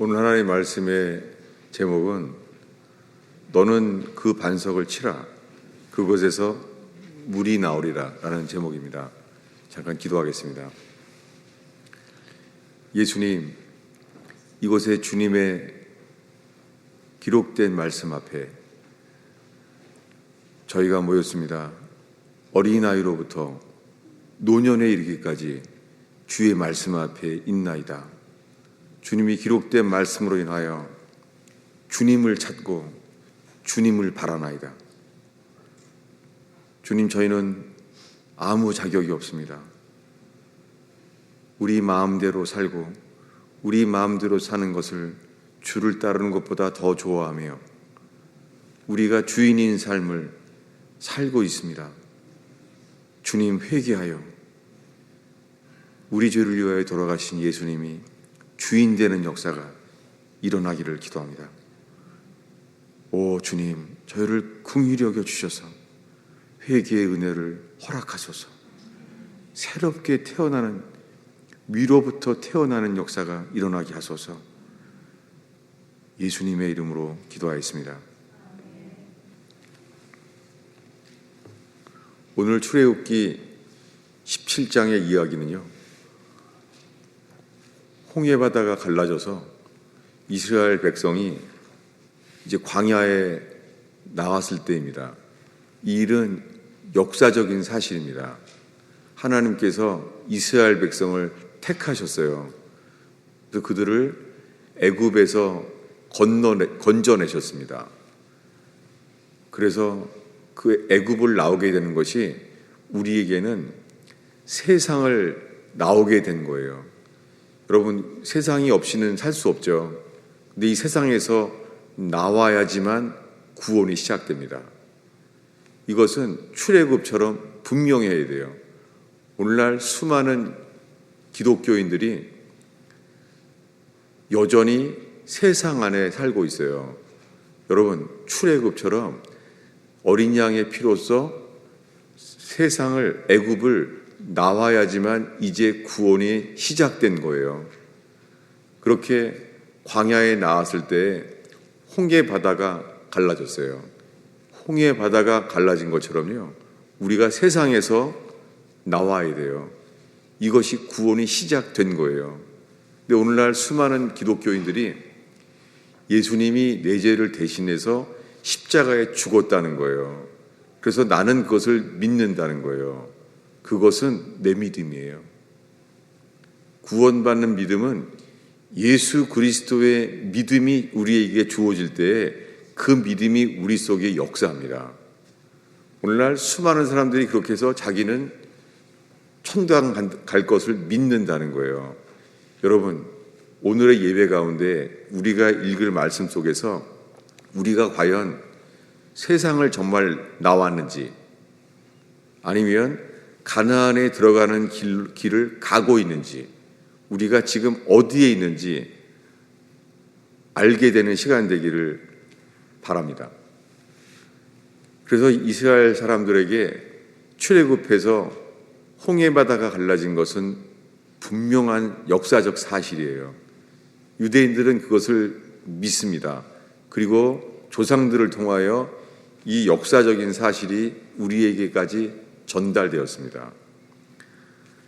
오늘 하나님의 말씀의 제목은 너는 그 반석을 치라 그곳에서 물이 나오리라 라는 제목입니다. 잠깐 기도하겠습니다. 예수님, 이곳에 주님의 기록된 말씀 앞에 저희가 모였습니다. 어린아이로부터 노년에 이르기까지 주의 말씀 앞에 있나이다. 주님이 기록된 말씀으로 인하여 주님을 찾고 주님을 바라나이다. 주님, 저희는 아무 자격이 없습니다. 우리 마음대로 살고 우리 마음대로 사는 것을 주를 따르는 것보다 더 좋아하며 우리가 주인인 삶을 살고 있습니다. 주님, 회개하여 우리 죄를 위하여 돌아가신 예수님이 주인 되는 역사가 일어나기를 기도합니다. 오 주님, 저희를 긍휼히 여겨 주셔서 회개의 은혜를 허락하소서. 새롭게 태어나는, 위로부터 태어나는 역사가 일어나게 하소서. 예수님의 이름으로 기도하였습니다. 오늘 출애굽기 17장의 이야기는요, 홍해바다가 갈라져서 이스라엘 백성이 이제 광야에 나왔을 때입니다. 이 일은 역사적인 사실입니다. 하나님께서 이스라엘 백성을 택하셨어요. 그래서 그들을 애굽에서 건져내셨습니다. 그래서 그 애굽을 나오게 되는 것이 우리에게는 세상을 나오게 된 거예요. 여러분, 세상이 없이는 살 수 없죠. 근데 이 세상에서 나와야지만 구원이 시작됩니다. 이것은 출애굽처럼 분명해야 돼요. 오늘날 수많은 기독교인들이 여전히 세상 안에 살고 있어요. 여러분, 출애굽처럼 어린 양의 피로써 세상을, 애굽을 나와야지만 이제 구원이 시작된 거예요. 그렇게 광야에 나왔을 때 홍해 바다가 갈라졌어요. 홍해 바다가 갈라진 것처럼요, 우리가 세상에서 나와야 돼요. 이것이 구원이 시작된 거예요. 근데 오늘날 수많은 기독교인들이 예수님이 내 죄를 대신해서 십자가에 죽었다는 거예요. 그래서 나는 그것을 믿는다는 거예요. 그것은 내 믿음이에요. 구원받는 믿음은 예수 그리스도의 믿음이 우리에게 주어질 때 그 믿음이 우리 속에 역사합니다. 오늘날 수많은 사람들이 그렇게 해서 자기는 천당 갈 것을 믿는다는 거예요. 여러분, 오늘의 예배 가운데 우리가 읽을 말씀 속에서 우리가 과연 세상을 정말 나왔는지, 아니면 가나안에 들어가는 길을 가고 있는지, 우리가 지금 어디에 있는지 알게 되는 시간 되기를 바랍니다. 그래서 이스라엘 사람들에게 출애굽해서 홍해바다가 갈라진 것은 분명한 역사적 사실이에요. 유대인들은 그것을 믿습니다. 그리고 조상들을 통하여 이 역사적인 사실이 우리에게까지 전달되었습니다.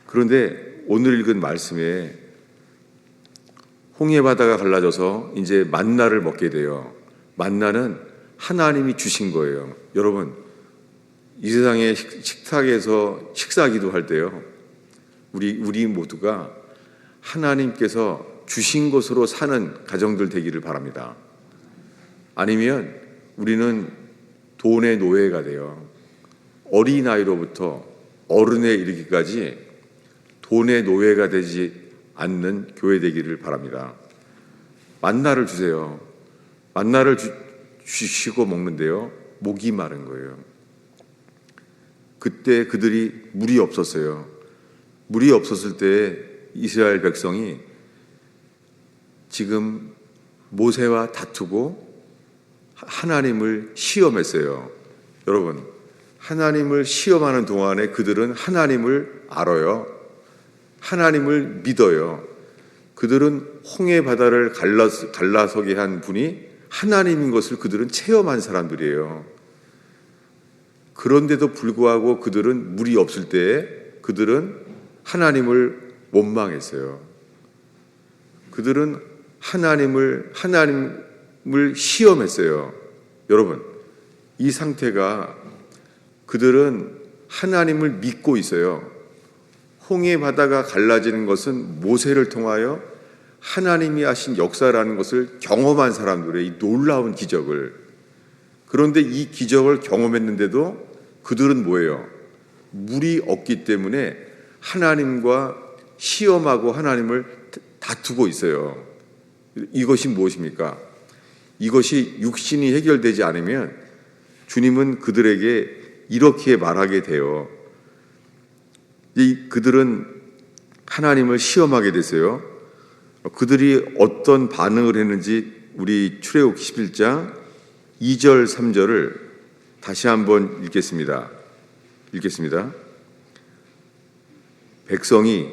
그런데 오늘 읽은 말씀에 홍해바다가 갈라져서 이제 만나를 먹게 돼요. 만나는 하나님이 주신 거예요. 여러분, 이 세상의 식탁에서 식사 기도할 때요, 우리 모두가 하나님께서 주신 것으로 사는 가정들 되기를 바랍니다. 아니면 우리는 돈의 노예가 돼요. 어린아이로부터 어른에 이르기까지 돈의 노예가 되지 않는 교회 되기를 바랍니다. 만나를 주세요. 만나를 주시고 먹는데요, 목이 마른 거예요. 그때 그들이 물이 없었어요. 물이 없었을 때 이스라엘 백성이 지금 모세와 다투고 하나님을 시험했어요. 여러분, 하나님을 시험하는 동안에 그들은 하나님을 알아요. 하나님을 믿어요. 그들은 홍해 바다를 갈라서게 한 분이 하나님인 것을 그들은 체험한 사람들이에요. 그런데도 불구하고 그들은 물이 없을 때에 그들은 하나님을 원망했어요. 그들은 하나님을 시험했어요. 여러분, 이 상태가 그들은 하나님을 믿고 있어요. 홍해 바다가 갈라지는 것은 모세를 통하여 하나님이 하신 역사라는 것을 경험한 사람들의 이 놀라운 기적을. 그런데 이 기적을 경험했는데도 그들은 뭐예요? 물이 없기 때문에 하나님과 시험하고 하나님을 다투고 있어요. 이것이 무엇입니까? 이것이 육신이 해결되지 않으면 주님은 그들에게 이렇게 말하게 돼요. 그들은 하나님을 시험하게 됐어요. 그들이 어떤 반응을 했는지 우리 출애굽기 11장 2절 3절을 다시 한번 읽겠습니다. 백성이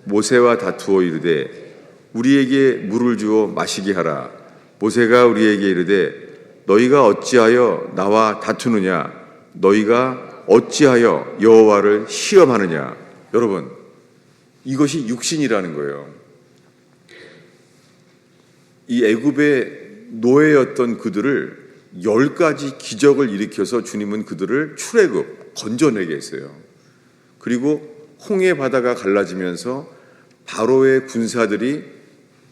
모세와 다투어 이르되 우리에게 물을 주어 마시게 하라. 모세가 우리에게 이르되 너희가 어찌하여 나와 다투느냐? 너희가 어찌하여 여호와를 시험하느냐? 여러분, 이것이 육신이라는 거예요. 이 애굽의 노예였던 그들을 10가지 기적을 일으켜서 주님은 그들을 출애굽 건져내게 했어요. 그리고 홍해 바다가 갈라지면서 바로의 군사들이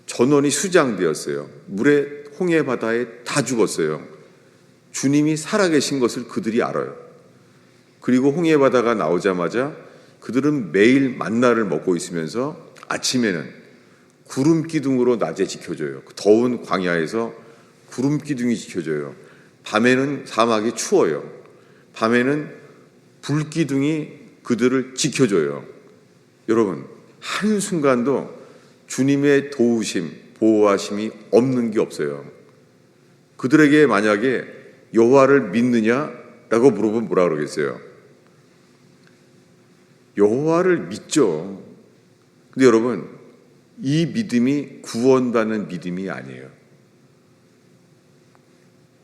전원이 수장되었어요. 물에 홍해 바다에 다 죽었어요. 주님이 살아계신 것을 그들이 알아요. 그리고 홍해 바다가 나오자마자 그들은 매일 만나를 먹고 있으면서 아침에는 구름 기둥으로 낮에 지켜줘요. 더운 광야에서 구름 기둥이 지켜줘요. 밤에는 사막이 추워요. 밤에는 불 기둥이 그들을 지켜줘요. 여러분, 한순간도 주님의 도우심, 보호하심이 없는 게 없어요. 그들에게 만약에 여호와를 믿느냐라고 물어보면 뭐라 그러겠어요? 여호와를 믿죠. 근데 여러분, 이 믿음이 구원받는 믿음이 아니에요.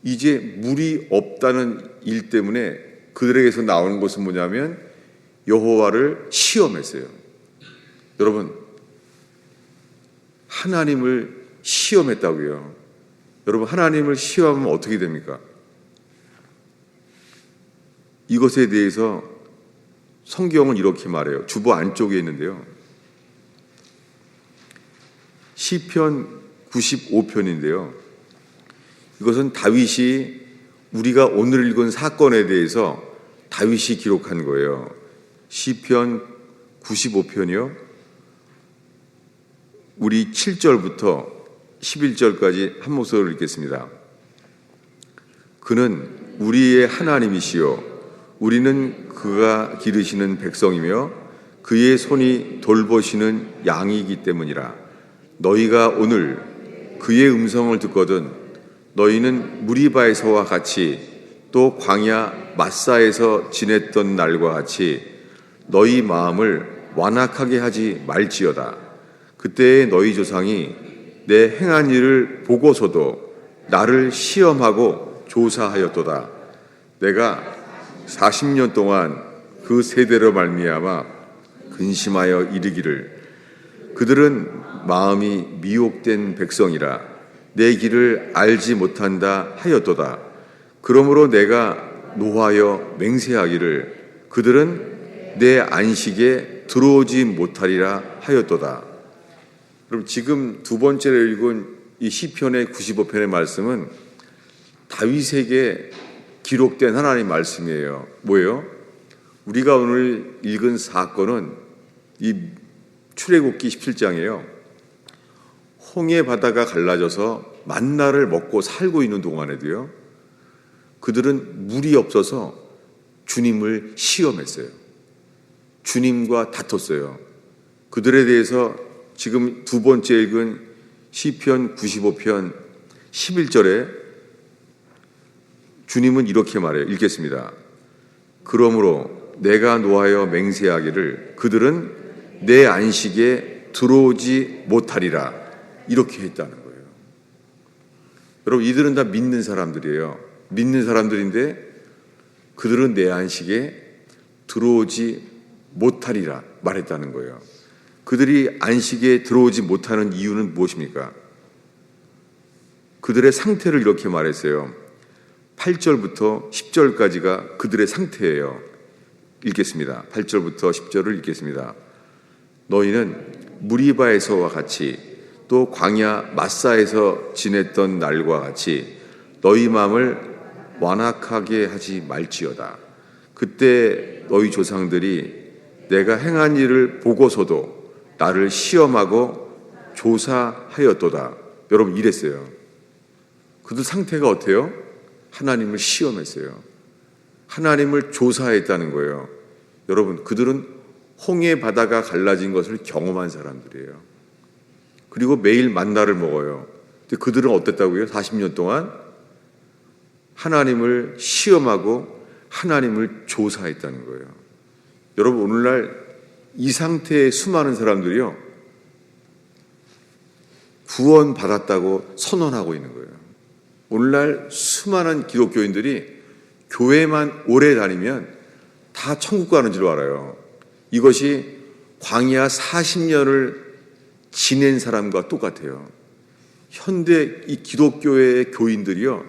이제 물이 없다는 일 때문에 그들에게서 나오는 것은 뭐냐면 여호와를 시험했어요. 여러분, 하나님을 시험했다고요. 여러분, 하나님을 시험하면 어떻게 됩니까? 이것에 대해서 성경은 이렇게 말해요. 주보 안쪽에 있는데요. 시편 95편인데요. 이것은 다윗이 우리가 오늘 읽은 사건에 대해서 다윗이 기록한 거예요. 시편 95편이요. 우리 7절부터 11절까지 한 목소리로 읽겠습니다. 그는 우리의 하나님이시요 우리는 그가 기르시는 백성이며 그의 손이 돌보시는 양이기 때문이라. 너희가 오늘 그의 음성을 듣거든 너희는 무리바에서와 같이 또 광야 마사에서 지냈던 날과 같이 너희 마음을 완악하게 하지 말지어다. 그때의 너희 조상이 내 행한 일을 보고서도 나를 시험하고 조사하였도다. 내가 40년 동안 그 세대로 말미암아 근심하여 이르기를 그들은 마음이 미혹된 백성이라 내 길을 알지 못한다 하였도다. 그러므로 내가 노하여 맹세하기를 그들은 내 안식에 들어오지 못하리라 하였도다. 그럼 지금 두 번째로 읽은 이 시편의 95편의 말씀은 다윗에게 기록된 하나님 말씀이에요. 뭐예요? 우리가 오늘 읽은 사건은 이 출애굽기 17장이에요. 홍해 바다가 갈라져서 만나를 먹고 살고 있는 동안에도요. 그들은 물이 없어서 주님을 시험했어요. 주님과 다퉜어요. 그들에 대해서 지금 두 번째 읽은 시편 95편 11절에 주님은 이렇게 말해요. 읽겠습니다. 그러므로 내가 노하여 맹세하기를 그들은 내 안식에 들어오지 못하리라 이렇게 했다는 거예요. 여러분, 이들은 다 믿는 사람들이에요. 믿는 사람들인데 그들은 내 안식에 들어오지 못하리라 말했다는 거예요. 그들이 안식에 들어오지 못하는 이유는 무엇입니까? 그들의 상태를 이렇게 말했어요. 8절부터 10절까지가 그들의 상태예요. 읽겠습니다. 8절부터 10절을 읽겠습니다. 너희는 무리바에서와 같이 또 광야 마사에서 지냈던 날과 같이 너희 마음을 완악하게 하지 말지어다. 그때 너희 조상들이 내가 행한 일을 보고서도 나를 시험하고 조사하였도다. 여러분, 이랬어요. 그들 상태가 어때요? 하나님을 시험했어요. 하나님을 조사했다는 거예요. 여러분, 그들은 홍해 바다가 갈라진 것을 경험한 사람들이에요. 그리고 매일 만나를 먹어요. 근데 그들은 어땠다고요? 40년 동안 하나님을 시험하고 하나님을 조사했다는 거예요. 여러분, 오늘날 이 상태의 수많은 사람들이요, 구원받았다고 선언하고 있는 거예요. 오늘날 수많은 기독교인들이 교회만 오래 다니면 다 천국 가는 줄 알아요. 이것이 광야 40년을 지낸 사람과 똑같아요. 현대 이 기독교의 교인들이요,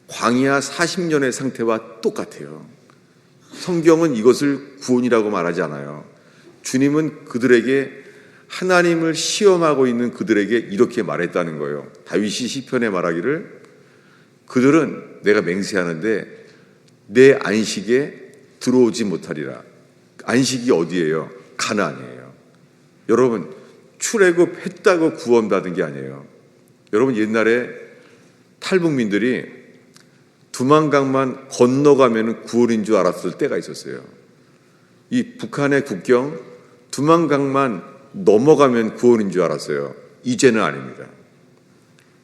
광야 40년의 상태와 똑같아요. 성경은 이것을 구원이라고 말하지 않아요. 주님은 그들에게, 하나님을 시험하고 있는 그들에게 이렇게 말했다는 거예요. 다윗이 시편에 말하기를, 그들은 내가 맹세하는데 내 안식에 들어오지 못하리라. 안식이 어디예요? 가나안이에요. 여러분, 출애굽했다고 구원받은 게 아니에요. 여러분, 옛날에 탈북민들이 두만강만 건너가면 구원인 줄 알았을 때가 있었어요. 이 북한의 국경 두만강만 넘어가면 구원인 줄 알았어요. 이제는 아닙니다.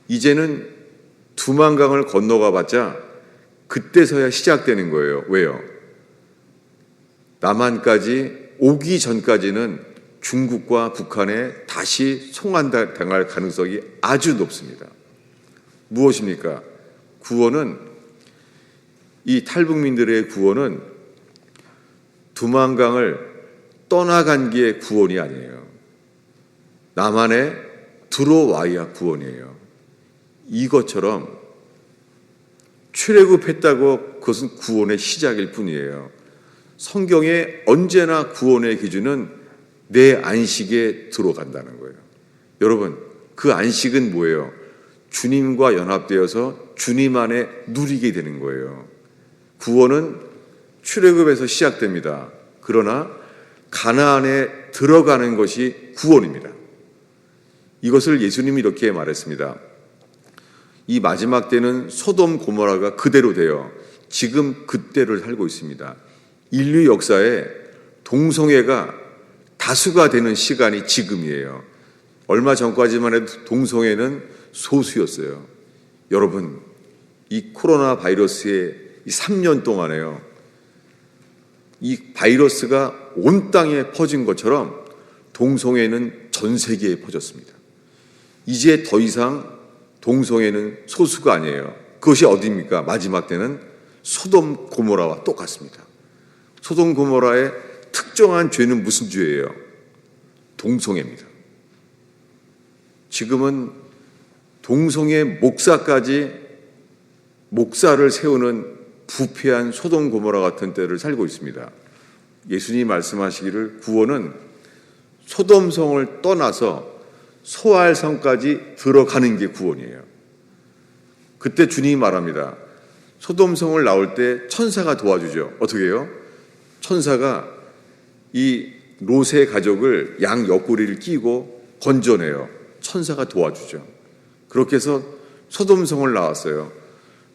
이제는 두만강을 건너가 봤자 그때서야 시작되는 거예요. 왜요? 남한까지 오기 전까지는 중국과 북한에 다시 송환당할 가능성이 아주 높습니다. 무엇입니까? 구원은, 이 탈북민들의 구원은 두만강을 떠나간 게 구원이 아니에요. 남한에 들어와야 구원이에요. 이것처럼 출애굽했다고 그것은 구원의 시작일 뿐이에요. 성경에 언제나 구원의 기준은 내 안식에 들어간다는 거예요. 여러분, 그 안식은 뭐예요? 주님과 연합되어서 주님 안에 누리게 되는 거예요. 구원은 출애굽에서 시작됩니다. 그러나 가나안에 들어가는 것이 구원입니다. 이것을 예수님이 이렇게 말했습니다. 이 마지막 때는 소돔 고모라가 그대로 되어 지금 그때를 살고 있습니다. 인류 역사에 동성애가 다수가 되는 시간이 지금이에요. 얼마 전까지만 해도 동성애는 소수였어요. 여러분, 이 코로나 바이러스의 이 3년 동안에요, 이 바이러스가 온 땅에 퍼진 것처럼 동성애는 전 세계에 퍼졌습니다. 이제 더 이상 동성애는 소수가 아니에요. 그것이 어디입니까? 마지막 때는 소돔 고모라와 똑같습니다. 소돔 고모라의 특정한 죄는 무슨 죄예요? 동성애입니다. 지금은 동성애 목사를 세우는 부패한 소돔 고모라 같은 때를 살고 있습니다. 예수님이 말씀하시기를 구원은 소돔성을 떠나서 소알성까지 들어가는 게 구원이에요. 그때 주님이 말합니다. 소돔성을 나올 때 천사가 도와주죠. 어떻게 해요? 천사가 이 롯의 가족을 양 옆구리를 끼고 건져내요. 천사가 도와주죠. 그렇게 해서 소돔성을 나왔어요.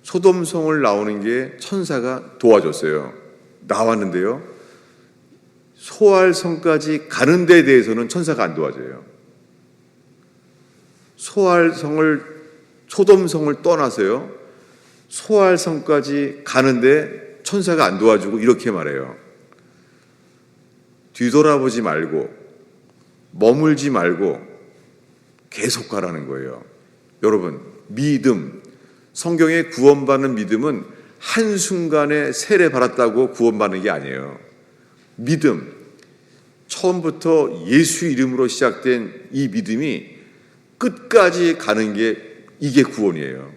소돔성을 나오는 게 천사가 도와줬어요. 나왔는데요, 소알성까지 가는 데 대해서는 천사가 안 도와줘요. 소돔성을 떠나서요, 소알성까지 가는데 천사가 안 도와주고 이렇게 말해요. 뒤돌아보지 말고 머물지 말고 계속 가라는 거예요. 여러분, 믿음, 성경에 구원받는 믿음은 한순간에 세례받았다고 구원받는 게 아니에요. 믿음, 처음부터 예수 이름으로 시작된 이 믿음이 끝까지 가는 게 이게 구원이에요.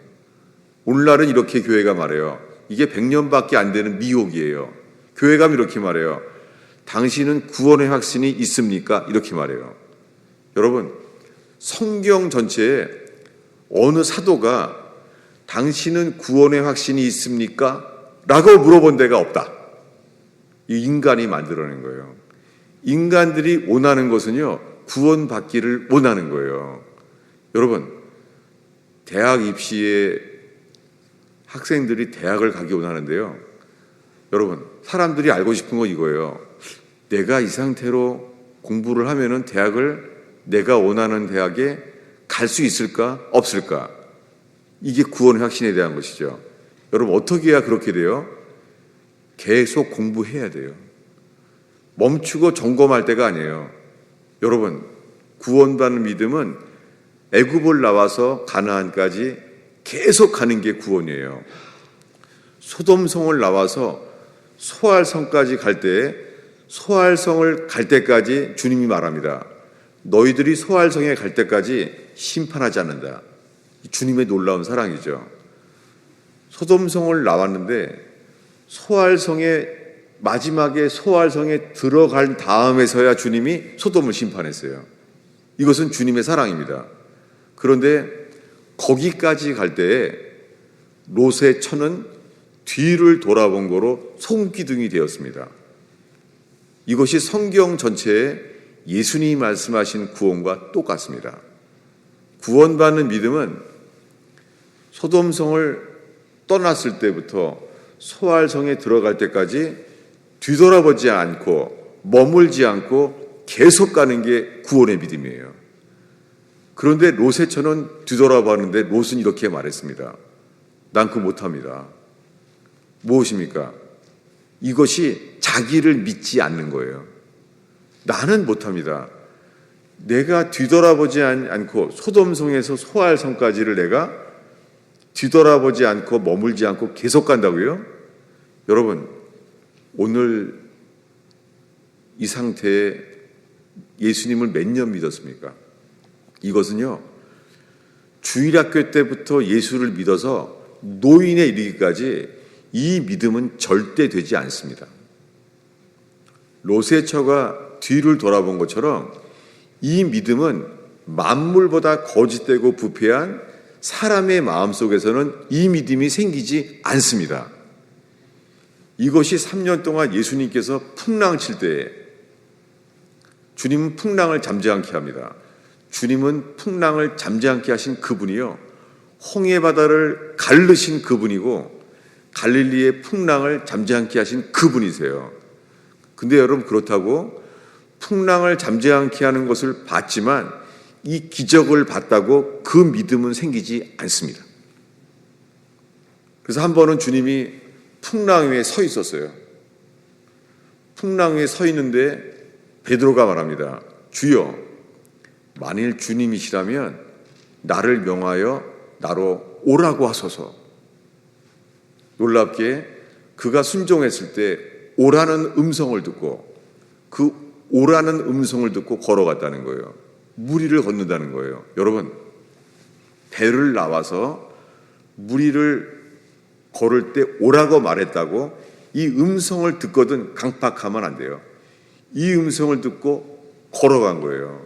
오늘날은 이렇게 교회가 말해요. 이게 100년밖에 안 되는 미혹이에요. 교회가 이렇게 말해요. 당신은 구원의 확신이 있습니까? 이렇게 말해요. 여러분, 성경 전체에 어느 사도가 당신은 구원의 확신이 있습니까? 라고 물어본 데가 없다. 이 인간이 만들어낸 거예요. 인간들이 원하는 것은요, 구원받기를 원하는 거예요. 여러분, 대학 입시에 학생들이 대학을 가기 원하는데요. 여러분, 사람들이 알고 싶은 건 이거예요. 내가 이 상태로 공부를 하면은 대학을 내가 원하는 대학에 갈 수 있을까? 없을까? 이게 구원의 확신에 대한 것이죠. 여러분, 어떻게 해야 그렇게 돼요? 계속 공부해야 돼요. 멈추고 점검할 때가 아니에요. 여러분, 구원받는 믿음은 애굽을 나와서 가나안까지 계속 가는 게 구원이에요. 소돔성을 나와서 소알성까지 갈 때에 소알성을 갈 때까지 주님이 말합니다. 너희들이 소알성에 갈 때까지 심판하지 않는다. 주님의 놀라운 사랑이죠. 소돔성을 나왔는데 소알성에 마지막에 소알성에 들어간 다음에서야 주님이 소돔을 심판했어요. 이것은 주님의 사랑입니다. 그런데 거기까지 갈 때에 롯의 처는 뒤를 돌아본 거로 손기둥이 되었습니다. 이것이 성경 전체에 예수님이 말씀하신 구원과 똑같습니다. 구원받는 믿음은 소돔성을 떠났을 때부터 소알성에 들어갈 때까지 뒤돌아보지 않고 머물지 않고 계속 가는 게 구원의 믿음이에요. 그런데 롯의 처는 뒤돌아봤는데 롯은 이렇게 말했습니다. 난 그거 못합니다. 무엇입니까? 이것이 자기를 믿지 않는 거예요. 나는 못합니다. 내가 뒤돌아보지 않고 소돔성에서 소알성까지를 내가 뒤돌아보지 않고 머물지 않고 계속 간다고요? 여러분, 오늘 이 상태에 예수님을 몇 년 믿었습니까? 이것은요, 주일학교 때부터 예수를 믿어서 노인에 이르기까지 이 믿음은 절대 되지 않습니다. 롯의 처가 뒤를 돌아본 것처럼 이 믿음은 만물보다 거짓되고 부패한 사람의 마음속에서는 이 믿음이 생기지 않습니다. 이것이 3년 동안 예수님께서 풍랑 칠 때에 주님은 풍랑을 잠재않게 합니다. 주님은 풍랑을 잠재않게 하신 그분이요, 홍해 바다를 가르신 그분이고 갈릴리의 풍랑을 잠재않게 하신 그분이세요. 근데 여러분, 그렇다고 풍랑을 잠재않게 하는 것을 봤지만 이 기적을 봤다고 그 믿음은 생기지 않습니다. 그래서 한 번은 주님이 풍랑 위에 서 있었어요. 풍랑 위에 서 있는데 베드로가 말합니다. 주여, 만일 주님이시라면 나를 명하여 나로 오라고 하소서. 놀랍게 그가 순종했을 때 오라는 음성을 듣고 그 오라는 음성을 듣고 걸어갔다는 거예요. 무리를 걷는다는 거예요. 여러분, 배를 나와서 무리를 걸을 때 오라고 말했다고 이 음성을 듣거든 강팍하면 안 돼요. 이 음성을 듣고 걸어간 거예요.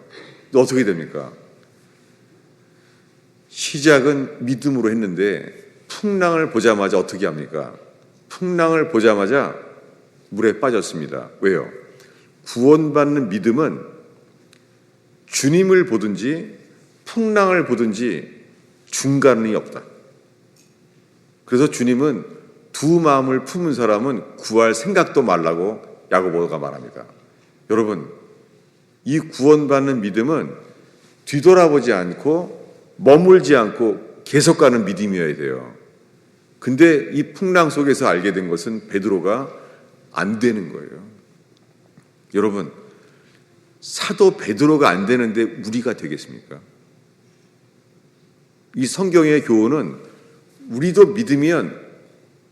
어떻게 됩니까? 시작은 믿음으로 했는데 풍랑을 보자마자 어떻게 합니까? 풍랑을 보자마자 물에 빠졌습니다. 왜요? 구원받는 믿음은 주님을 보든지 풍랑을 보든지 중간이 없다. 그래서 주님은 두 마음을 품은 사람은 구할 생각도 말라고 야고보가 말합니다. 여러분, 이 구원받는 믿음은 뒤돌아보지 않고 머물지 않고 계속 가는 믿음이어야 돼요. 근데 이 풍랑 속에서 알게 된 것은 베드로가 안 되는 거예요. 여러분, 사도 베드로가 안 되는데 우리가 되겠습니까? 이 성경의 교훈은 우리도 믿으면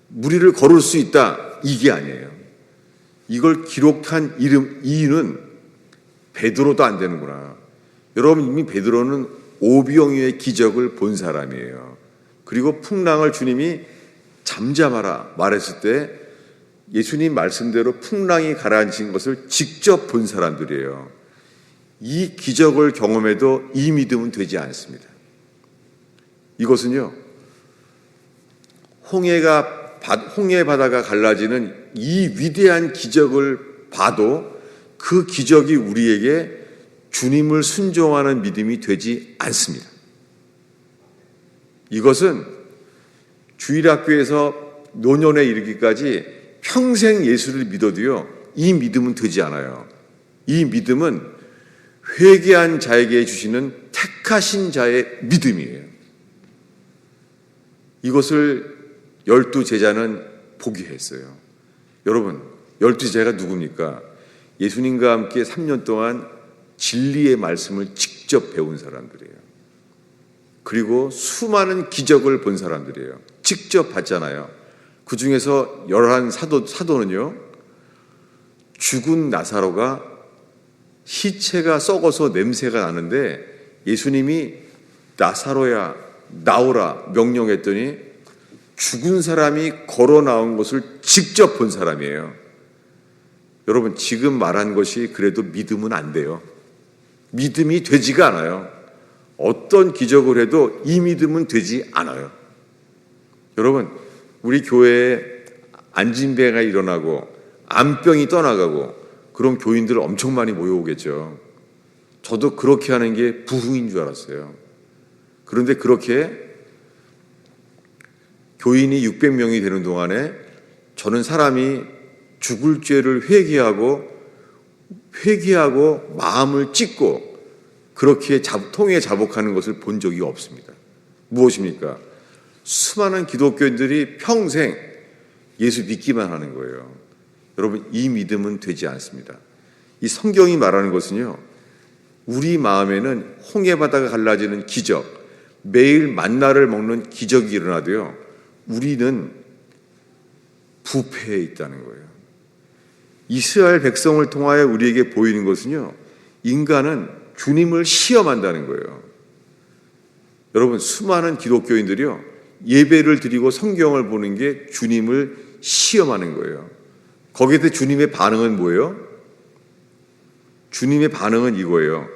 무리를 걸을 수 있다, 이게 아니에요. 이걸 기록한 이유는 베드로도 안 되는구나. 여러분, 이미 베드로는 오병이어의 기적을 본 사람이에요. 그리고 풍랑을 주님이 잠잠하라 말했을 때 예수님 말씀대로 풍랑이 가라앉힌 것을 직접 본 사람들이에요. 이 기적을 경험해도 이 믿음은 되지 않습니다. 이것은요, 홍해 바다가 갈라지는 이 위대한 기적을 봐도 그 기적이 우리에게 주님을 순종하는 믿음이 되지 않습니다. 이것은 주일학교에서 노년에 이르기까지 평생 예수를 믿어도요, 이 믿음은 되지 않아요. 이 믿음은 회개한 자에게 주시는 택하신 자의 믿음이에요. 이것을 12제자는 포기했어요. 여러분, 12제자가 누굽니까? 예수님과 함께 3년 동안 진리의 말씀을 직접 배운 사람들이에요. 그리고 수많은 기적을 본 사람들이에요. 직접 봤잖아요. 그 중에서 11 사도는요, 죽은 나사로가 시체가 썩어서 냄새가 나는데 예수님이 나사로야 나오라 명령했더니 죽은 사람이 걸어 나온 것을 직접 본 사람이에요. 여러분, 지금 말한 것이 그래도 믿으면 안 돼요. 믿음이 되지가 않아요. 어떤 기적을 해도 이 믿음은 되지 않아요. 여러분, 우리 교회에 안진배가 일어나고 암병이 떠나가고 그런 교인들 엄청 많이 모여오겠죠. 저도 그렇게 하는 게 부흥인 줄 알았어요. 그런데 그렇게 교인이 600명이 되는 동안에 저는 사람이 죽을 죄를 회개하고 마음을 찢고 그렇게 통에 자복하는 것을 본 적이 없습니다. 무엇입니까? 수많은 기독교인들이 평생 예수 믿기만 하는 거예요. 여러분, 이 믿음은 되지 않습니다. 이 성경이 말하는 것은요, 우리 마음에는 홍해바다가 갈라지는 기적, 매일 만나를 먹는 기적이 일어나도요, 우리는 부패해 있다는 거예요. 이스라엘 백성을 통하여 우리에게 보이는 것은요, 인간은 주님을 시험한다는 거예요. 여러분, 수많은 기독교인들이요, 예배를 드리고 성경을 보는 게 주님을 시험하는 거예요. 거기에 대해 주님의 반응은 뭐예요? 주님의 반응은 이거예요.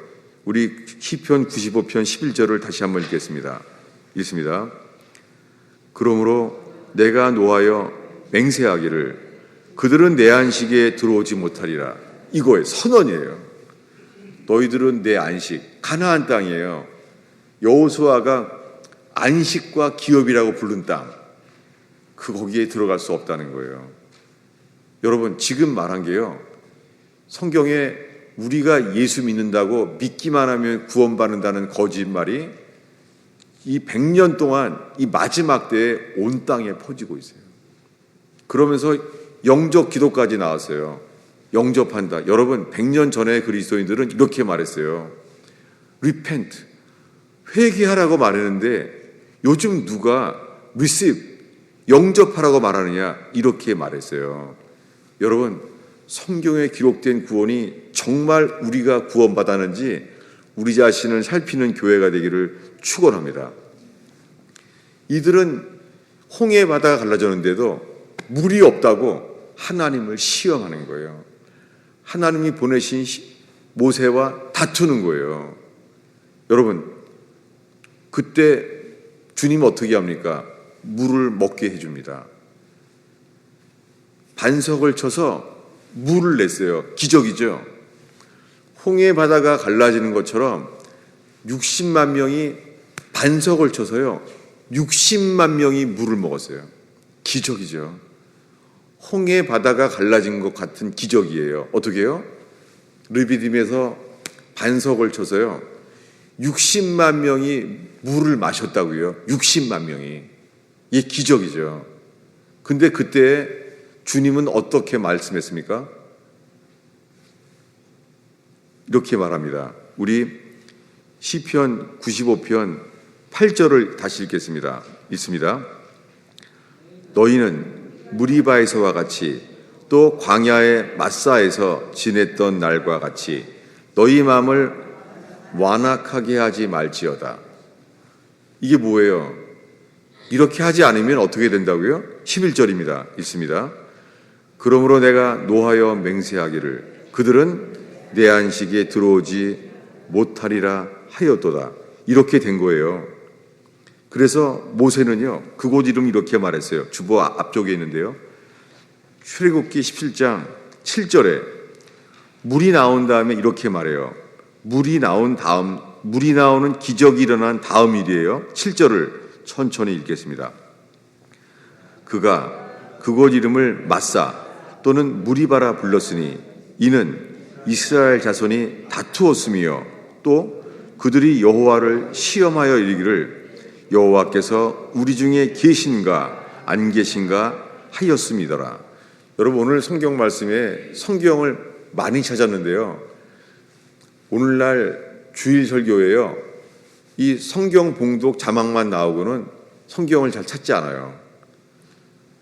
우리 시편 95편 11절을 다시 한번 읽겠습니다. 읽습니다. 그러므로 내가 노하여 맹세하기를 그들은 내 안식에 들어오지 못하리라. 이거예요. 선언이에요. 너희들은 내 안식, 가나안 땅이에요. 여호수아가 안식과 기업이라고 부른 땅, 거기에 들어갈 수 없다는 거예요. 여러분, 지금 말한 게요, 성경에 우리가 예수 믿는다고 믿기만 하면 구원받는다는 거짓말이 이 100년 동안 이 마지막 때에 온 땅에 퍼지고 있어요. 그러면서 영접 기도까지 나왔어요. 영접한다. 여러분, 100년 전에 그리스도인들은 이렇게 말했어요. Repent, 회개하라고 말했는데 요즘 누가 receive, 영접하라고 말하느냐, 이렇게 말했어요. 여러분, 성경에 기록된 구원이 정말 우리가 구원받았는지 우리 자신을 살피는 교회가 되기를 축원합니다. 이들은 홍해 바다가 갈라졌는데도 물이 없다고 하나님을 시험하는 거예요. 하나님이 보내신 모세와 다투는 거예요. 여러분, 그때 주님 어떻게 합니까? 물을 먹게 해줍니다. 반석을 쳐서 물을 냈어요. 기적이죠. 홍해 바다가 갈라지는 것처럼 60만 명이 반석을 쳐서요, 60만 명이 물을 먹었어요. 기적이죠. 홍해 바다가 갈라진 것 같은 기적이에요. 어떻게 해요? 르비딤에서 반석을 쳐서요, 60만 명이 물을 마셨다고요. 60만 명이. 이게 기적이죠. 근데 그때 주님은 어떻게 말씀했습니까? 이렇게 말합니다. 우리 시편 95편 8절을 다시 읽겠습니다. 있습니다. 너희는 무리바에서와 같이 또 광야의 마사에서 지냈던 날과 같이 너희 마음을 완악하게 하지 말지어다. 이게 뭐예요? 이렇게 하지 않으면 어떻게 된다고요? 11절입니다. 있습니다. 그러므로 내가 노하여 맹세하기를 그들은 내 안식에 들어오지 못하리라 하였도다. 이렇게 된 거예요. 그래서 모세는요, 그곳 이름 이렇게 말했어요. 주보 앞쪽에 있는데요. 출애굽기 17장 7절에 물이 나온 다음에 이렇게 말해요. 물이 나오는 기적이 일어난 다음 일이에요. 7절을 천천히 읽겠습니다. 그가 그곳 이름을 마사 또는 무리바라 불렀으니 이는 이스라엘 자손이 다투었으며 또 그들이 여호와를 시험하여 이르기를 여호와께서 우리 중에 계신가 안 계신가 하였음이더라. 여러분, 오늘 성경 말씀에 성경을 많이 찾았는데요, 오늘날 주일 설교에요, 이 성경 봉독 자막만 나오고는 성경을 잘 찾지 않아요.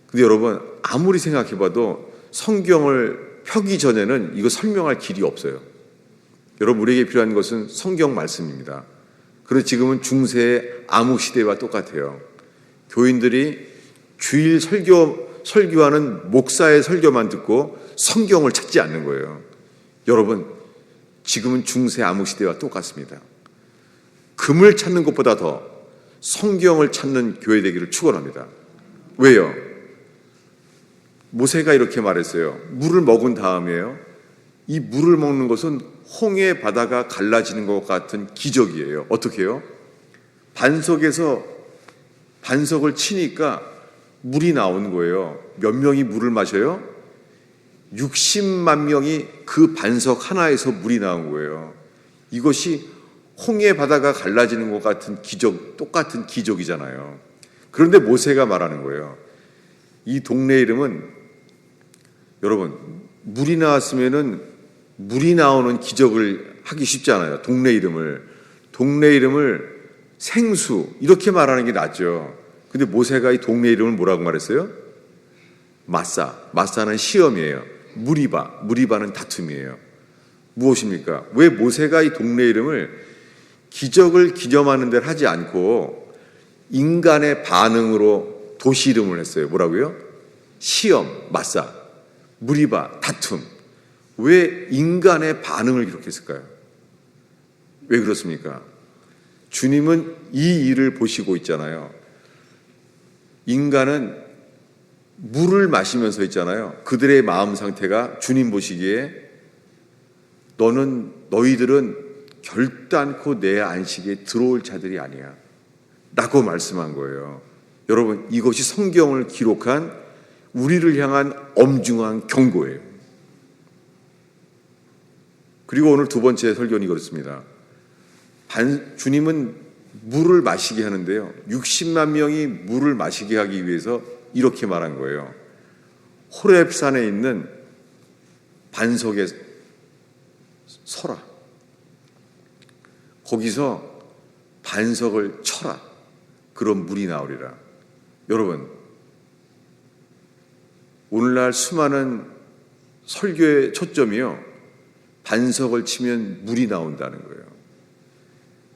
근데 여러분, 아무리 생각해봐도 성경을 펴기 전에는 이거 설명할 길이 없어요. 여러분, 우리에게 필요한 것은 성경 말씀입니다. 그래서 지금은 중세의 암흑 시대와 똑같아요. 교인들이 주일 설교하는 목사의 설교만 듣고 성경을 찾지 않는 거예요. 여러분, 지금은 중세 암흑 시대와 똑같습니다. 금을 찾는 것보다 더 성경을 찾는 교회 되기를 축원합니다. 왜요? 모세가 이렇게 말했어요. 물을 먹은 다음에요, 이 물을 먹는 것은 홍해 바다가 갈라지는 것 같은 기적이에요. 어떻게 해요? 반석에서 반석을 치니까 물이 나오는 거예요. 몇 명이 물을 마셔요? 60만 명이 그 반석 하나에서 물이 나온 거예요. 이것이 홍해 바다가 갈라지는 것 같은 기적, 똑같은 기적이잖아요. 그런데 모세가 말하는 거예요. 이 동네 이름은, 여러분, 물이 나왔으면은 물이 나오는 기적을 하기 쉽지 않아요. 동네 이름을 생수 이렇게 말하는 게 낫죠. 근데 모세가 이 동네 이름을 뭐라고 말했어요? 마사는 시험이에요. 무리바는 다툼이에요. 무엇입니까? 왜 모세가 이 동네 이름을 기적을 기념하는 데를 하지 않고 인간의 반응으로 도시 이름을 했어요? 뭐라고요? 시험, 마사, 무리바, 다툼. 왜 인간의 반응을 기록했을까요? 왜 그렇습니까? 주님은 이 일을 보시고 있잖아요. 인간은 물을 마시면서 있잖아요. 그들의 마음 상태가 주님 보시기에 너희들은 결단코 내 안식에 들어올 자들이 아니야 라고 말씀한 거예요. 여러분, 이것이 성경을 기록한 우리를 향한 엄중한 경고예요. 그리고 오늘 두 번째 설교는 그렇습니다. 주님은 물을 마시게 하는데요, 60만 명이 물을 마시게 하기 위해서 이렇게 말한 거예요. 호렙산에 있는 반석에 서라. 거기서 반석을 쳐라. 그런 물이 나오리라. 여러분, 오늘날 수많은 설교의 초점이요, 반석을 치면 물이 나온다는 거예요.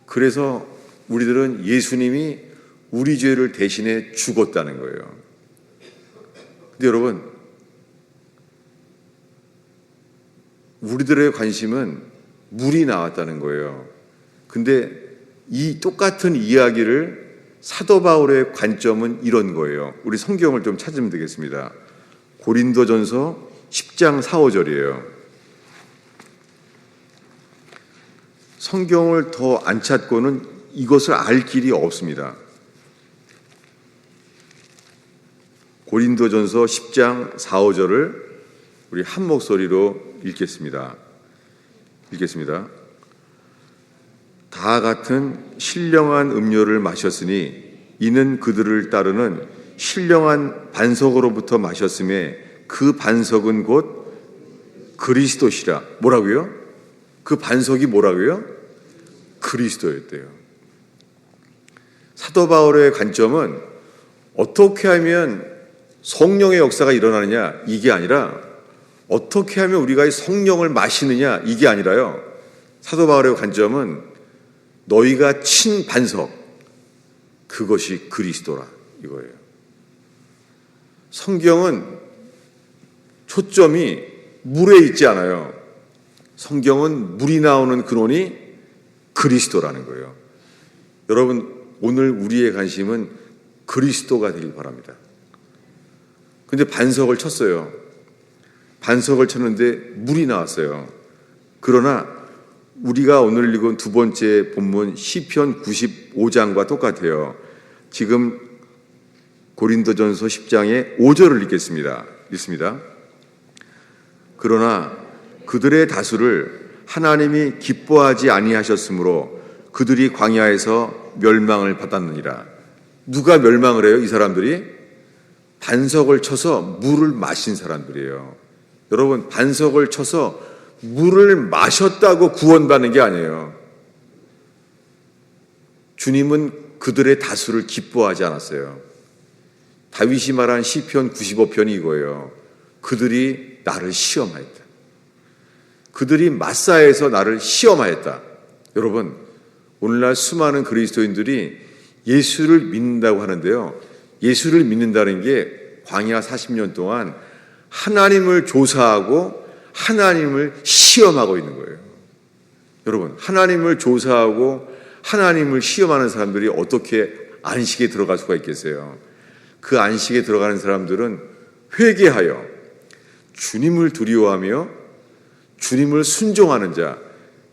그래서 우리들은 예수님이 우리 죄를 대신해 죽었다는 거예요. 근데 여러분, 우리들의 관심은 물이 나왔다는 거예요. 근데 이 똑같은 이야기를 사도 바울의 관점은 이런 거예요. 우리 성경을 좀 찾으면 되겠습니다. 고린도전서 10장 4, 5절이에요. 성경을 더 안 찾고는 이것을 알 길이 없습니다. 고린도전서 10장 4, 5절을 우리 한 목소리로 읽겠습니다. 다 같은 신령한 음료를 마셨으니 이는 그들을 따르는 신령한 반석으로부터 마셨음에 그 반석은 곧 그리스도시라. 뭐라고요? 그 반석이 뭐라고요? 그리스도였대요. 사도 바울의 관점은 어떻게 하면 성령의 역사가 일어나느냐 이게 아니라 어떻게 하면 우리가 이 성령을 마시느냐 이게 아니라요. 사도 바울의 관점은 너희가 친 반석 그것이 그리스도라 이거예요. 성경은 초점이 물에 있지 않아요. 성경은 물이 나오는 근원이 그리스도라는 거예요. 여러분 오늘 우리의 관심은 그리스도가 되길 바랍니다. 근데 반석을 쳤어요. 반석을 쳤는데 물이 나왔어요. 그러나 우리가 오늘 읽은 두 번째 본문 시편 95장과 똑같아요. 지금 고린도전서 10장의 5절을 읽겠습니다. 읽습니다. 그러나 그들의 다수를 하나님이 기뻐하지 아니하셨으므로 그들이 광야에서 멸망을 받았느니라. 누가 멸망을 해요? 이 사람들이 반석을 쳐서 물을 마신 사람들이에요. 여러분 반석을 쳐서 물을 마셨다고 구원받는 게 아니에요. 주님은 그들의 다수를 기뻐하지 않았어요. 다윗이 말한 시편 95편이 이거예요. 그들이 나를 시험하였다. 그들이 마사에서 나를 시험하였다. 여러분 오늘날 수많은 그리스도인들이 예수를 믿는다고 하는데요. 예수를 믿는다는 게 광야 40년 동안 하나님을 조사하고 하나님을 시험하고 있는 거예요. 여러분 하나님을 조사하고 하나님을 시험하는 사람들이 어떻게 안식에 들어갈 수가 있겠어요? 그 안식에 들어가는 사람들은 회개하여 주님을 두려워하며 주님을 순종하는 자,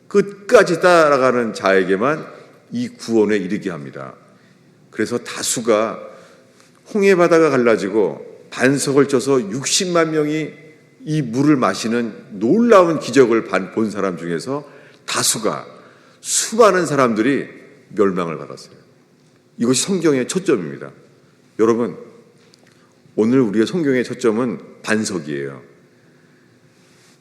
끝까지 따라가는 자에게만 이 구원에 이르게 합니다. 그래서 다수가 홍해바다가 갈라지고 반석을 쳐서 60만 명이 이 물을 마시는 놀라운 기적을 본 사람 중에서 다수가 수많은 사람들이 멸망을 받았어요. 이것이 성경의 초점입니다. 여러분 오늘 우리의 성경의 초점은 반석이에요.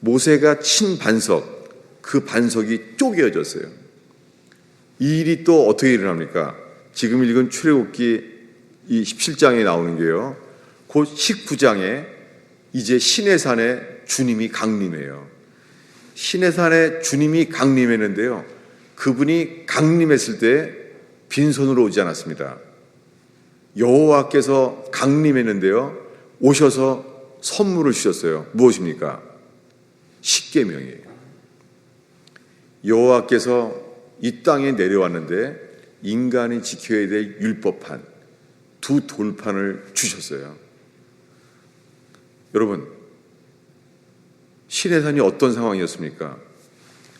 모세가 친 반석, 그 반석이 쪼개어졌어요. 이 일이 또 어떻게 일어납니까? 지금 읽은 출애굽기 이 17장에 나오는 게요. 곧 19장에 이제 시내산에 주님이 강림해요. 시내산에 주님이 강림했는데요. 그분이 강림했을 때 빈손으로 오지 않았습니다. 여호와께서 강림했는데요. 오셔서 선물을 주셨어요. 무엇입니까? 십계명이에요. 여호와께서 이 땅에 내려왔는데 인간이 지켜야 될 율법판 두 돌판을 주셨어요. 여러분 시내산이 어떤 상황이었습니까?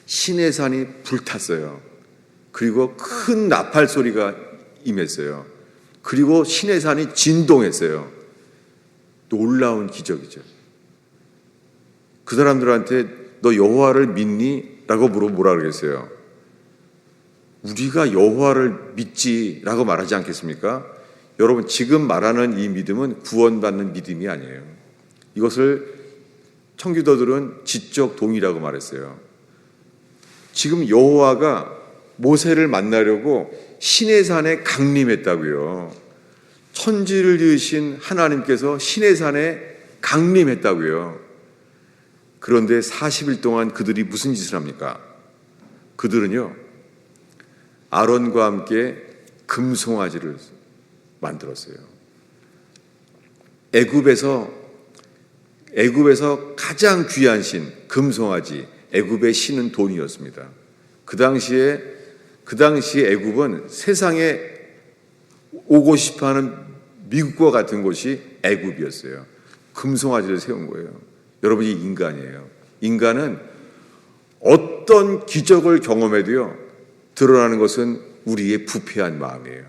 시내산이 불탔어요. 그리고 큰 나팔 소리가 임했어요. 그리고 시내산이 진동했어요. 놀라운 기적이죠. 그 사람들한테 너 여호와를 믿니? 라고 뭐라 그러겠어요? 우리가 여호와를 믿지라고 말하지 않겠습니까? 여러분 지금 말하는 이 믿음은 구원받는 믿음이 아니에요. 이것을 청교도들은 지적 동의라고 말했어요. 지금 여호와가 모세를 만나려고 시내산에 강림했다고요. 천지를 지으신 하나님께서 시내산에 강림했다고요. 그런데 40일 동안 그들이 무슨 짓을 합니까? 그들은요 아론과 함께 금송아지를 만들었어요. 애굽에서 가장 귀한 신 금송아지, 애굽의 신은 돈이었습니다. 그 당시에 애굽은 세상에 오고 싶어하는 미국과 같은 곳이 애굽이었어요. 금송아지를 세운 거예요. 여러분이 인간이에요. 인간은 어떤 기적을 경험해도요 드러나는 것은 우리의 부패한 마음이에요.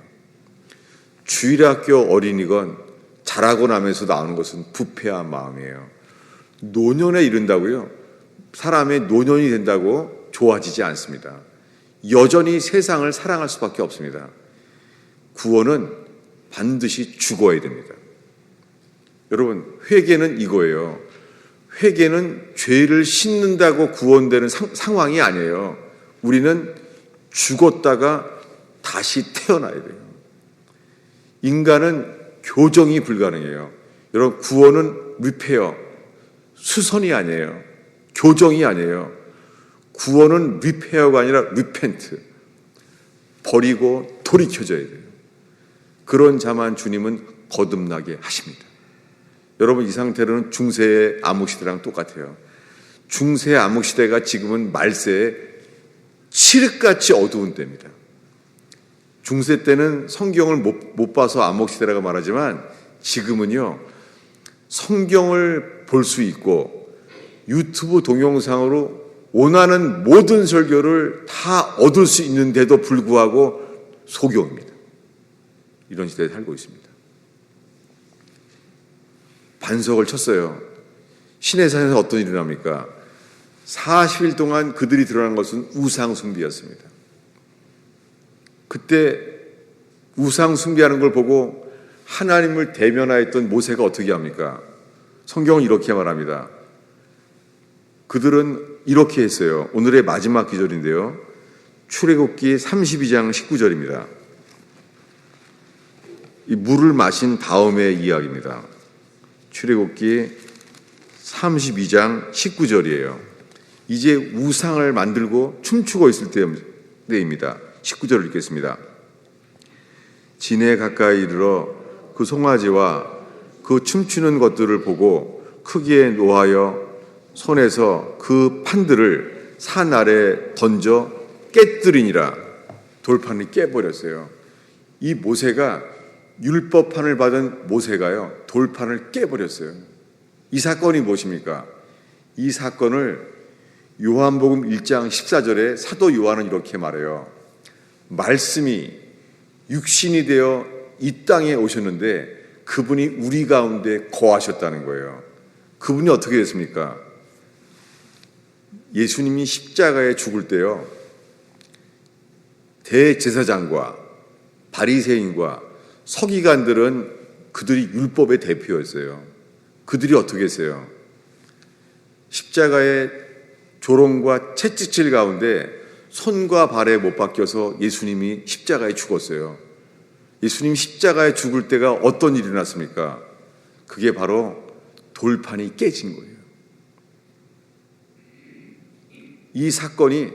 주일학교 어린이건 자라고 나면서 나오는 것은 부패한 마음이에요. 노년에 이른다고요 사람의 노년이 된다고 좋아지지 않습니다. 여전히 세상을 사랑할 수밖에 없습니다. 구원은 반드시 죽어야 됩니다. 여러분 회개는 이거예요. 회개는 죄를 씻는다고 구원되는 상황이 아니에요. 우리는 죽었다가 다시 태어나야 돼요. 인간은 교정이 불가능해요. 여러분, 구원은 리페어, 수선이 아니에요. 교정이 아니에요. 구원은 리페어가 아니라 리펜트, 버리고 돌이켜져야 돼요. 그런 자만 주님은 거듭나게 하십니다. 여러분, 이 상태로는 중세의 암흑시대랑 똑같아요. 중세의 암흑시대가 지금은 말세의 칠흑같이 어두운 때입니다. 중세 때는 성경을 못 봐서 암흑시대라고 말하지만 지금은요, 성경을 볼 수 있고 유튜브 동영상으로 원하는 모든 설교를 다 얻을 수 있는데도 불구하고 소경입니다. 이런 시대에 살고 있습니다. 반석을 쳤어요. 시내산에서 어떤 일이 납니까? 40일 동안 그들이 드러난 것은 우상 숭배였습니다. 그때 우상 숭배하는 걸 보고 하나님을 대면하였던 모세가 어떻게 합니까? 성경은 이렇게 말합니다. 그들은 이렇게 했어요. 오늘의 마지막 기절인데요. 출애굽기 32장 19절입니다. 이 물을 마신 다음의 이야기입니다. 출애굽기 32장 19절이에요. 이제 우상을 만들고 춤추고 있을 때입니다. 19절을 읽겠습니다. 진에 가까이 이르러 그 송아지와 그 춤추는 것들을 보고 크기에 노하여 손에서 그 판들을 산 아래 던져 깨뜨리니라. 돌판을 깨버렸어요. 이 모세가 율법판을 받은 모세가요, 돌판을 깨버렸어요. 이 사건이 무엇입니까? 이 사건을 요한복음 1장 14절에 사도 요한은 이렇게 말해요. 말씀이 육신이 되어 이 땅에 오셨는데 그분이 우리 가운데 거하셨다는 거예요. 그분이 어떻게 됐습니까? 예수님이 십자가에 죽을 때요, 대제사장과 바리새인과 서기관들은 그들이 율법의 대표였어요. 그들이 어떻게 했어요? 십자가의 조롱과 채찍질 가운데 손과 발에 못 박혀서 예수님이 십자가에 죽었어요. 예수님 십자가에 죽을 때가 어떤 일이 났습니까? 그게 바로 돌판이 깨진 거예요. 이 사건이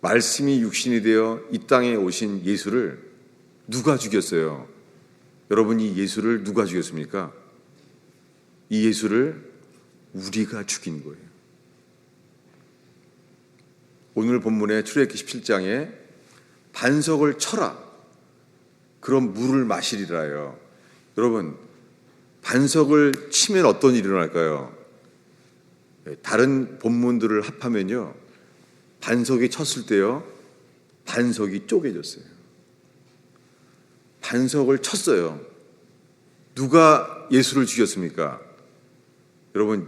말씀이 육신이 되어 이 땅에 오신 예수를 누가 죽였어요? 여러분, 이 예수를 누가 죽였습니까? 이 예수를 우리가 죽인 거예요. 오늘 본문의 출애굽기 17장에 반석을 쳐라, 그럼 물을 마시리라요. 여러분, 반석을 치면 어떤 일이 일어날까요? 다른 본문들을 합하면요, 반석이 쳤을 때요, 반석이 쪼개졌어요. 반석을 쳤어요. 누가 예수를 죽였습니까? 여러분,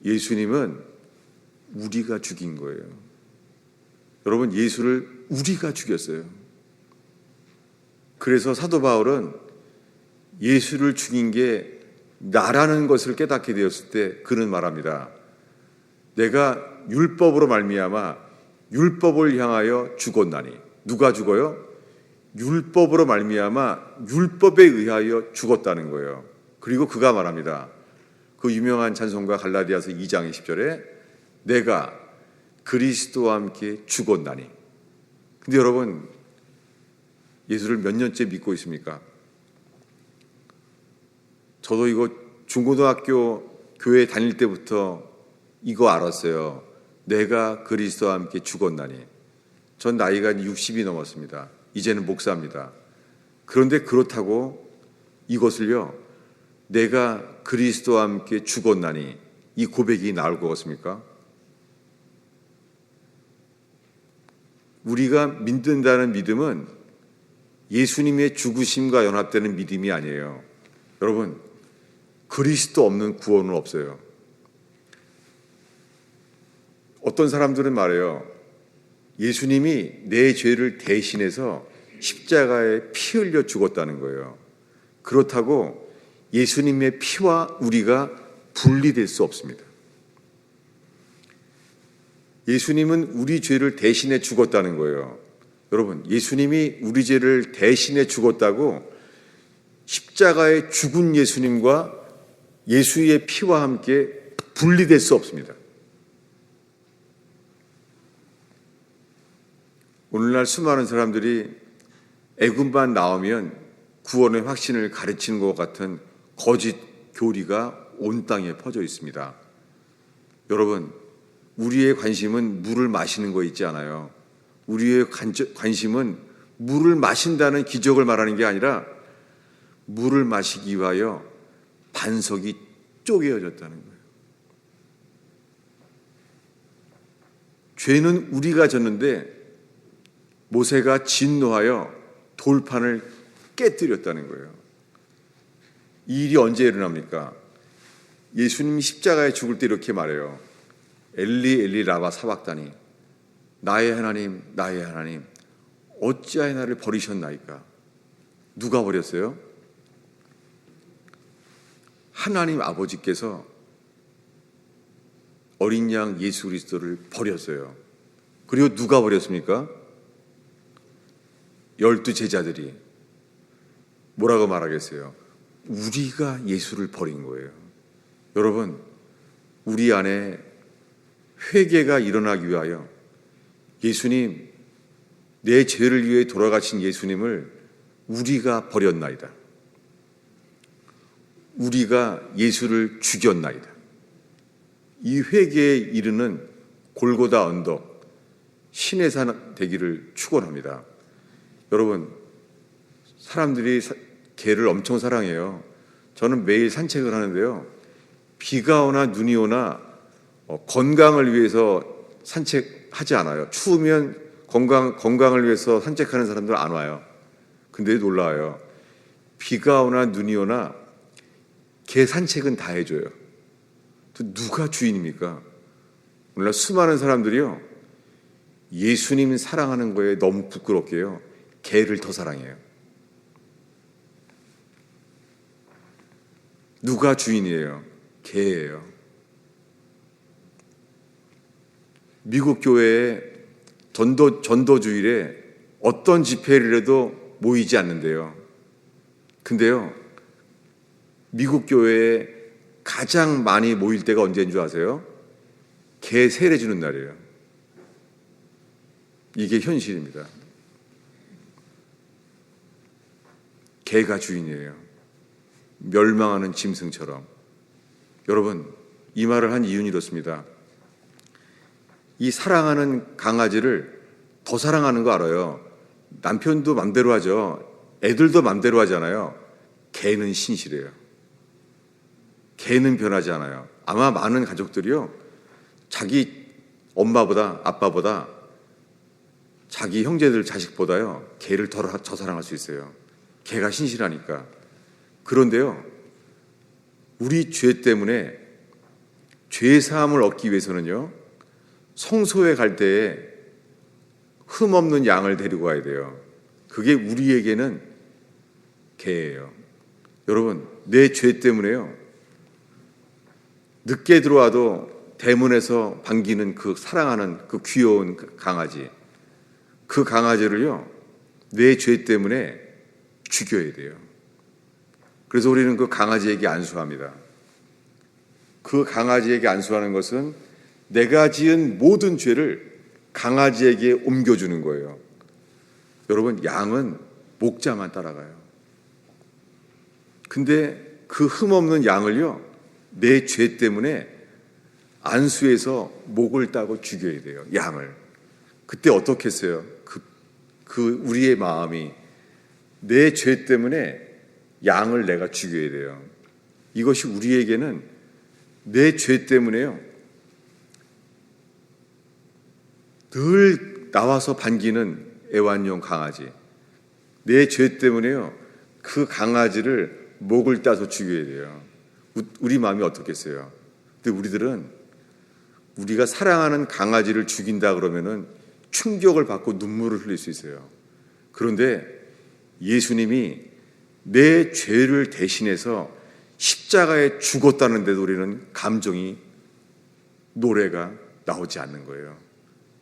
예수님은 우리가 죽인 거예요. 여러분, 예수를 우리가 죽였어요. 그래서 사도 바울은 예수를 죽인 게 나라는 것을 깨닫게 되었을 때 그는 말합니다. 내가 율법으로 말미암아 율법을 향하여 죽었나니. 누가 죽어요? 율법으로 말미암아 율법에 의하여 죽었다는 거예요. 그리고 그가 말합니다. 그 유명한 찬송가 갈라디아서 2장 20절에 내가 그리스도와 함께 죽었나니. 근데 여러분, 예수를 몇 년째 믿고 있습니까? 저도 이거 중고등학교 교회 다닐 때부터 이거 알았어요. 내가 그리스도와 함께 죽었나니. 전 나이가 60이 넘었습니다. 이제는 목사입니다. 그런데 그렇다고 이것을요, 내가 그리스도와 함께 죽었나니, 이 고백이 나올 것 같습니까? 우리가 믿는다는 믿음은 예수님의 죽으심과 연합되는 믿음이 아니에요. 여러분, 그리스도 없는 구원은 없어요. 어떤 사람들은 말해요. 예수님이 내 죄를 대신해서 십자가에 피 흘려 죽었다는 거예요. 그렇다고 예수님의 피와 우리가 분리될 수 없습니다. 예수님은 우리 죄를 대신해 죽었다는 거예요. 여러분, 예수님이 우리 죄를 대신해 죽었다고 십자가에 죽은 예수님과 예수의 피와 함께 분리될 수 없습니다. 오늘날 수많은 사람들이 애굽만 나오면 구원의 확신을 가르치는 것 같은 거짓 교리가 온 땅에 퍼져 있습니다. 여러분, 우리의 관심은 물을 마시는 거 있지 않아요. 우리의 관심은 물을 마신다는 기적을 말하는 게 아니라 물을 마시기 위하여 반석이 쪼개어졌다는 거예요. 죄는 우리가 졌는데 모세가 진노하여 돌판을 깨뜨렸다는 거예요. 이 일이 언제 일어납니까? 예수님이 십자가에 죽을 때 이렇게 말해요. 엘리 엘리 라바 사박다니, 나의 하나님 나의 하나님 어찌하여 나를 버리셨나이까. 누가 버렸어요? 하나님 아버지께서 어린 양 예수 그리스도를 버렸어요. 그리고 누가 버렸습니까? 12 제자들이. 뭐라고 말하겠어요? 우리가 예수를 버린 거예요. 여러분, 우리 안에 회개가 일어나기 위하여 예수님, 내 죄를 위해 돌아가신 예수님을 우리가 버렸나이다. 우리가 예수를 죽였나이다. 이 회개에 이르는 골고다 언덕, 신의 산 되기를 축원합니다. 여러분, 사람들이 개를 엄청 사랑해요. 저는 매일 산책을 하는데요. 비가 오나 눈이 오나 건강을 위해서 산책하지 않아요. 추우면 건강을 위해서 산책하는 사람들 안 와요. 근데 놀라워요. 비가 오나 눈이 오나 개 산책은 다 해줘요. 누가 주인입니까? 오늘날 수많은 사람들이요, 예수님 사랑하는 거에 너무 부끄럽게요, 개를 더 사랑해요. 누가 주인이에요? 개예요. 미국 교회에 전도주일에 어떤 집회를 해도 모이지 않는데요. 근데요, 미국 교회에 가장 많이 모일 때가 언제인 줄 아세요? 개 세례 주는 날이에요. 이게 현실입니다. 개가 주인이에요. 멸망하는 짐승처럼. 여러분, 이 말을 한 이유는 이렇습니다. 이 사랑하는 강아지를 더 사랑하는 거 알아요. 남편도 맘대로 하죠. 애들도 맘대로 하잖아요. 개는 신실해요. 개는 변하지 않아요. 아마 많은 가족들이요, 자기 엄마보다 아빠보다 자기 형제들 자식보다요 개를 더 사랑할 수 있어요. 개가 신실하니까. 그런데요, 우리 죄 때문에 죄 사함을 얻기 위해서는요, 성소에 갈 때에 흠없는 양을 데리고 가야 돼요. 그게 우리에게는 개예요. 여러분, 내 죄 때문에요, 늦게 들어와도 대문에서 반기는 그 사랑하는 그 귀여운 강아지, 그 강아지를요, 내 죄 때문에 죽여야 돼요. 그래서 우리는 그 강아지에게 안수합니다. 그 강아지에게 안수하는 것은 내가 지은 모든 죄를 강아지에게 옮겨주는 거예요. 여러분, 양은 목자만 따라가요. 근데 그 흠없는 양을요, 내 죄 때문에 안수해서 목을 따고 죽여야 돼요. 양을. 그때 어떻게 했어요? 우리의 마음이 내 죄 때문에 양을 내가 죽여야 돼요. 이것이 우리에게는 내 죄 때문에요, 늘 나와서 반기는 애완용 강아지, 내 죄 때문에요, 그 강아지를 목을 따서 죽여야 돼요. 우리 마음이 어떻겠어요? 근데 우리들은 우리가 사랑하는 강아지를 죽인다 그러면은 충격을 받고 눈물을 흘릴 수 있어요. 그런데 예수님이 내 죄를 대신해서 십자가에 죽었다는데도 우리는 감정이, 노래가 나오지 않는 거예요.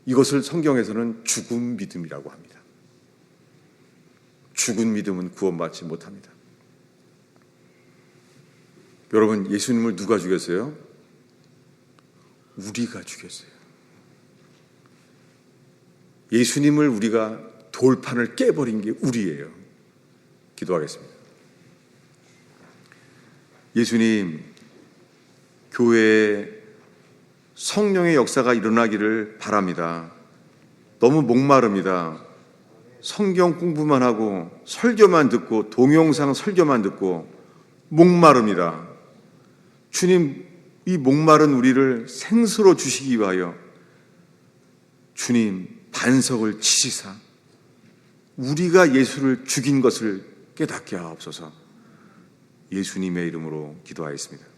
이것을 성경에서는 죽은 믿음이라고 합니다. 죽은 믿음은 구원받지 못합니다. 여러분, 예수님을 누가 죽였어요? 우리가 죽였어요. 예수님을 우리가 돌판을 깨버린 게 우리예요. 기도하겠습니다. 예수님, 교회에 성령의 역사가 일어나기를 바랍니다. 너무 목마릅니다. 성경 공부만 하고 설교만 듣고 동영상 설교만 듣고 목마릅니다. 주님, 이 목마른 우리를 생수로 주시기 위하여 주님 반석을 치시사 우리가 예수를 죽인 것을 깨닫게 하옵소서. 예수님의 이름으로 기도하였습니다.